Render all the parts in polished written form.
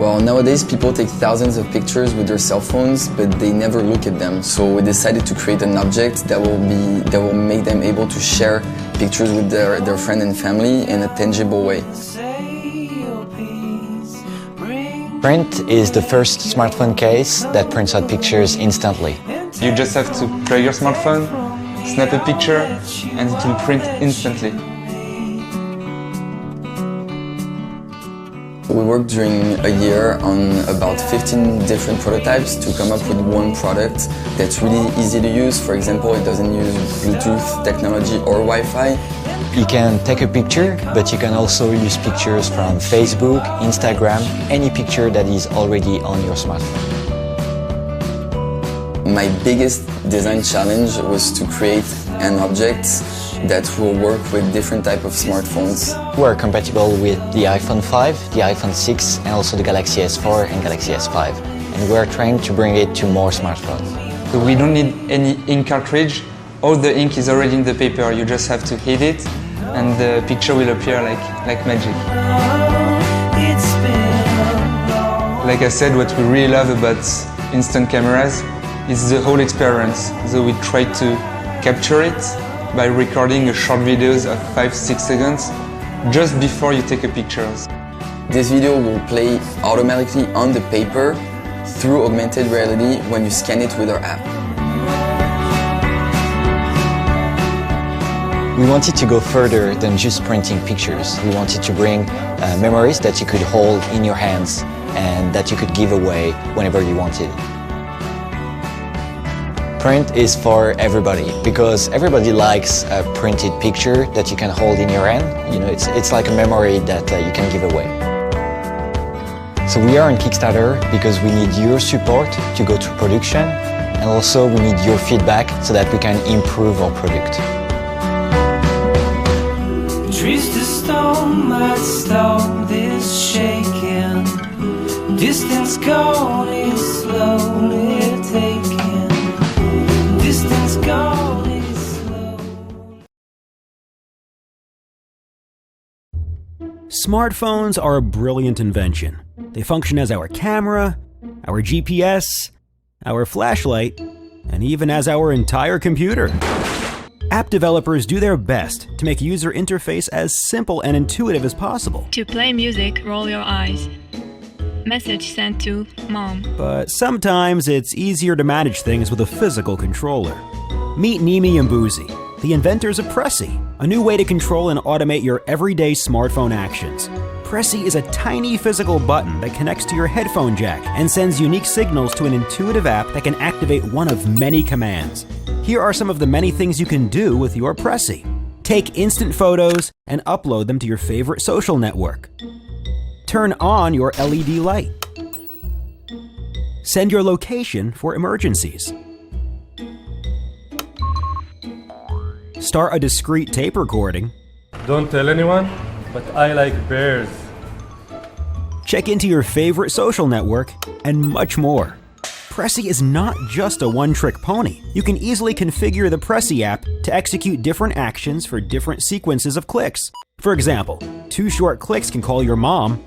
Well, nowadays people take thousands of pictures with their cell phones, but they never look at them. So we decided to create an object that will make them able to share pictures with their friend and family in a tangible way. Print is the first smartphone case that prints out pictures instantly. You just have to plug your smartphone, snap a picture, and it will print instantly. We worked during a year on about 15 different prototypes to come up with one product that's really easy to use. For example, it doesn't use Bluetooth technology or Wi-Fi. You can take a picture, but you can also use pictures from Facebook, Instagram, any picture that is already on your smartphone. My biggest design challenge was to create an object that will work with different types of smartphones. We're compatible with the iPhone 5, the iPhone 6, and also the Galaxy S4 and Galaxy S5. And we're trying to bring it to more smartphones. So we don't need any ink cartridge. All the ink is already in the paper. You just have to hit it, and the picture will appear like magic. Like I said, what we really love about instant cameras is the whole experience. So we try to capture it by recording a short videos of 5-6 seconds just before you take a picture. This video will play automatically on the paper through augmented reality when you scan it with our app. We wanted to go further than just printing pictures. We wanted to bring memories that you could hold in your hands and that you could give away whenever you wanted. Print is for everybody because everybody likes a printed picture that you can hold in your hand. You know, it's like a memory that you can give away. So we are on Kickstarter because we need your support to go to production, and also we need your feedback so that we can improve our product. Trees to stone might stop this shaking. Distance gone is slowly taken. Distance gone is slow. Smartphones are a brilliant invention. They function as our camera, our GPS, our flashlight, and even as our entire computer. App developers do their best to make user interface as simple and intuitive as possible. To play music, roll your eyes. Message sent to mom. But sometimes it's easier to manage things with a physical controller. Meet Nimi and Boozy, the inventors of Pressy, a new way to control and automate your everyday smartphone actions. Pressy is a tiny physical button that connects to your headphone jack and sends unique signals to an intuitive app that can activate one of many commands. Here are some of the many things you can do with your Pressy. Take instant photos and upload them to your favorite social network. Turn on your LED light. Send your location for emergencies. Start a discreet tape recording. Don't tell anyone, but I like bears. Check into your favorite social network, and much more. Pressy is not just a one-trick pony. You can easily configure the Pressy app to execute different actions for different sequences of clicks. For example, 2 short clicks can call your mom,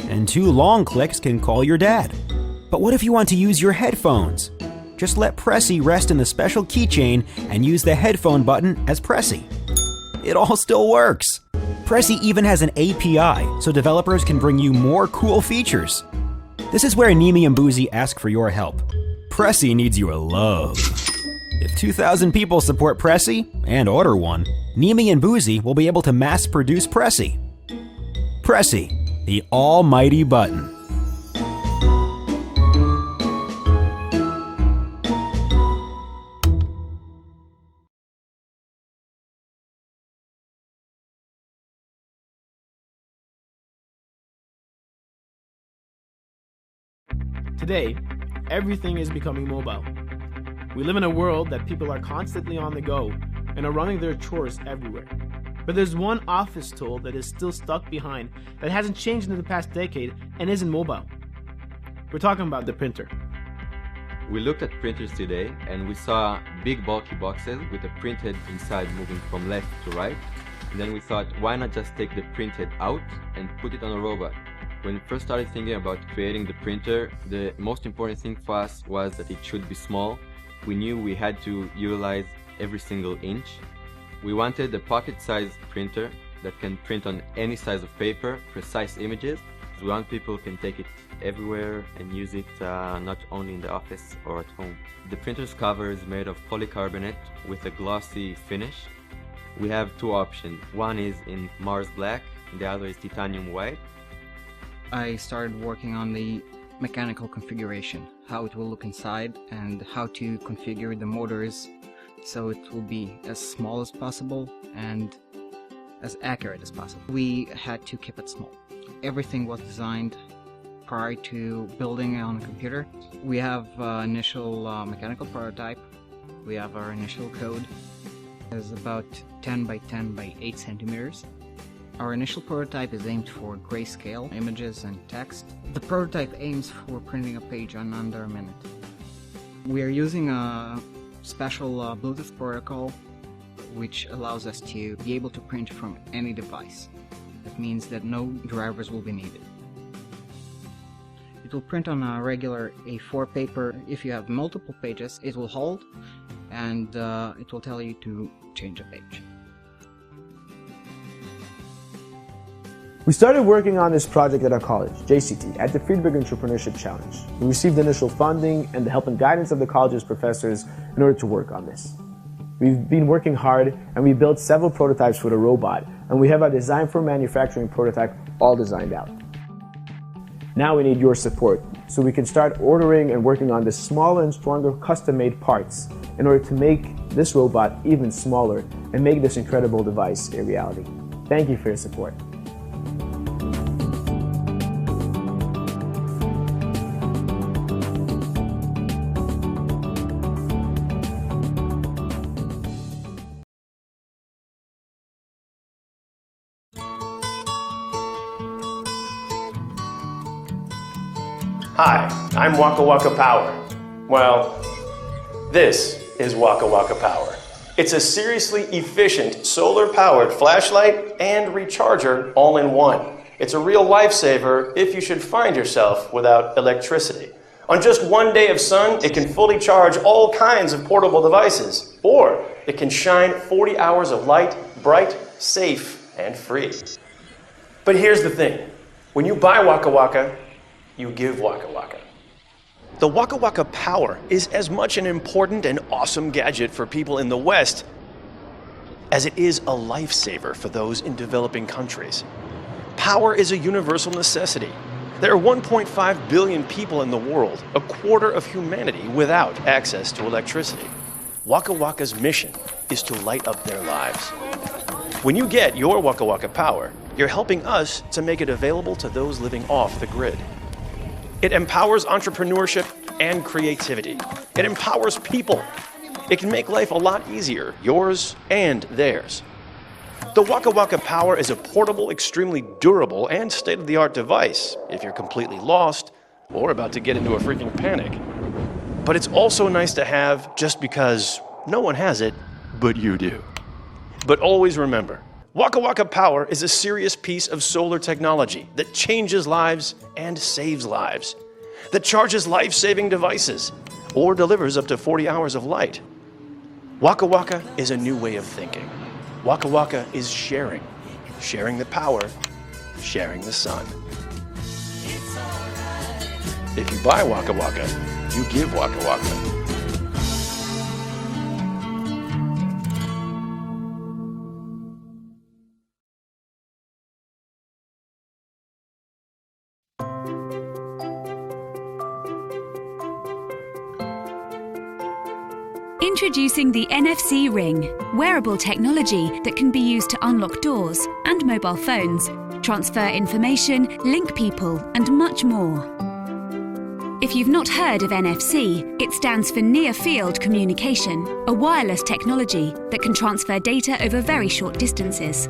and 2 long clicks can call your dad. But what if you want to use your headphones? Just let Pressy rest in the special keychain and use the headphone button as Pressy. It all still works. Pressy even has an API, so developers can bring you more cool features. This is where Nimi and Boozy ask for your help. Pressy needs your love. If 2,000 people support Pressy and order one, Nimi and Boozy will be able to mass produce Pressy. Pressy, the almighty button. Today, everything is becoming mobile. We live in a world that people are constantly on the go and are running their chores everywhere. But there's one office tool that is still stuck behind, that hasn't changed in the past decade and isn't mobile. We're talking about the printer. We looked at printers today and we saw big bulky boxes with a printhead inside moving from left to right. And then we thought, why not just take the printhead out and put it on a robot? When we first started thinking about creating the printer, the most important thing for us was that it should be small. We knew we had to utilize every single inch. We wanted a pocket-sized printer that can print on any size of paper, precise images. We want people can take it everywhere and use it not only in the office or at home. The printer's cover is made of polycarbonate with a glossy finish. We have two options. One is in Mars Black, and the other is titanium white. I started working on the mechanical configuration, how it will look inside and how to configure the motors so it will be as small as possible and as accurate as possible. We had to keep it small. Everything was designed prior to building on a computer. We have initial mechanical prototype. We have our initial code. It's about 10 by 10 by 8 centimeters. Our initial prototype is aimed for grayscale images and text. The prototype aims for printing a page in under a minute. We are using a special Bluetooth protocol which allows us to be able to print from any device. That means that no drivers will be needed. It will print on a regular A4 paper. If you have multiple pages, it will hold and it will tell you to change a page. We started working on this project at our college, JCT, at the Friedberg Entrepreneurship Challenge. We received initial funding and the help and guidance of the college's professors in order to work on this. We've been working hard and we built several prototypes for the robot, and we have our design for manufacturing prototype all designed out. Now we need your support so we can start ordering and working on the smaller and stronger custom-made parts in order to make this robot even smaller and make this incredible device a reality. Thank you for your support. Hi, I'm Waka Waka Power. Well, this is Waka Waka Power. It's a seriously efficient solar-powered flashlight and recharger all in one. It's a real lifesaver if you should find yourself without electricity. On just one day of sun, it can fully charge all kinds of portable devices, or it can shine 40 hours of light, bright, safe, and free. But here's the thing. When you buy Waka Waka, you give Waka Waka. The Waka Waka Power is as much an important and awesome gadget for people in the West as it is a lifesaver for those in developing countries. Power is a universal necessity. There are 1.5 billion people in the world, a quarter of humanity without access to electricity. Waka Waka's mission is to light up their lives. When you get your Waka Waka Power, you're helping us to make it available to those living off the grid. It empowers entrepreneurship and creativity. It empowers people. It can make life a lot easier, yours and theirs. The Waka Waka Power is a portable, extremely durable, and state-of-the-art device if you're completely lost or about to get into a freaking panic. But it's also nice to have just because no one has it, but you do. But always remember, Waka Waka Power is a serious piece of solar technology that changes lives and saves lives, that charges life-saving devices, or delivers up to 40 hours of light. Waka Waka is a new way of thinking. Waka Waka is sharing. Sharing the power, sharing the sun. If you buy Waka Waka, you give Waka Waka. Introducing the NFC Ring, wearable technology that can be used to unlock doors and mobile phones, transfer information, link people, and much more. If you've not heard of NFC, it stands for Near Field Communication, a wireless technology that can transfer data over very short distances.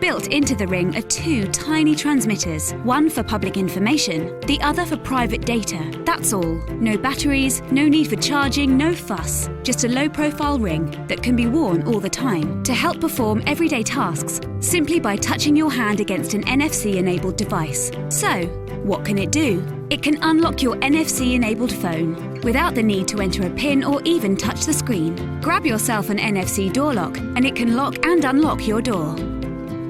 Built into the ring are 2 tiny transmitters, one for public information, the other for private data. That's all. No batteries, no need for charging, no fuss. Just a low-profile ring that can be worn all the time to help perform everyday tasks simply by touching your hand against an NFC-enabled device. So, what can it do? It can unlock your NFC-enabled phone without the need to enter a PIN or even touch the screen. Grab yourself an NFC door lock and it can lock and unlock your door.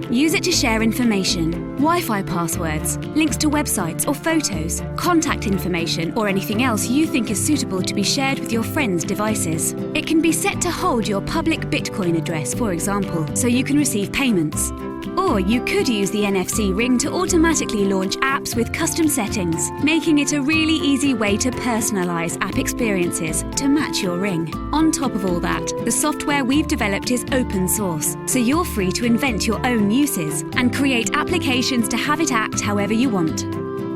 Use it to share information, Wi-Fi passwords, links to websites or photos, contact information or anything else you think is suitable to be shared with your friends' devices. It can be set to hold your public Bitcoin address, for example, so you can receive payments. Or you could use the NFC ring to automatically launch apps with custom settings, making it a really easy way to personalize app experiences to match your ring. On top of all that, the software we've developed is open source, so you're free to invent your own uses and create applications to have it act however you want.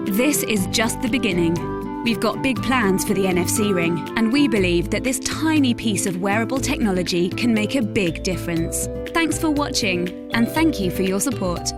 This is just the beginning. We've got big plans for the NFC ring, and we believe that this tiny piece of wearable technology can make a big difference. Thanks for watching, and thank you for your support.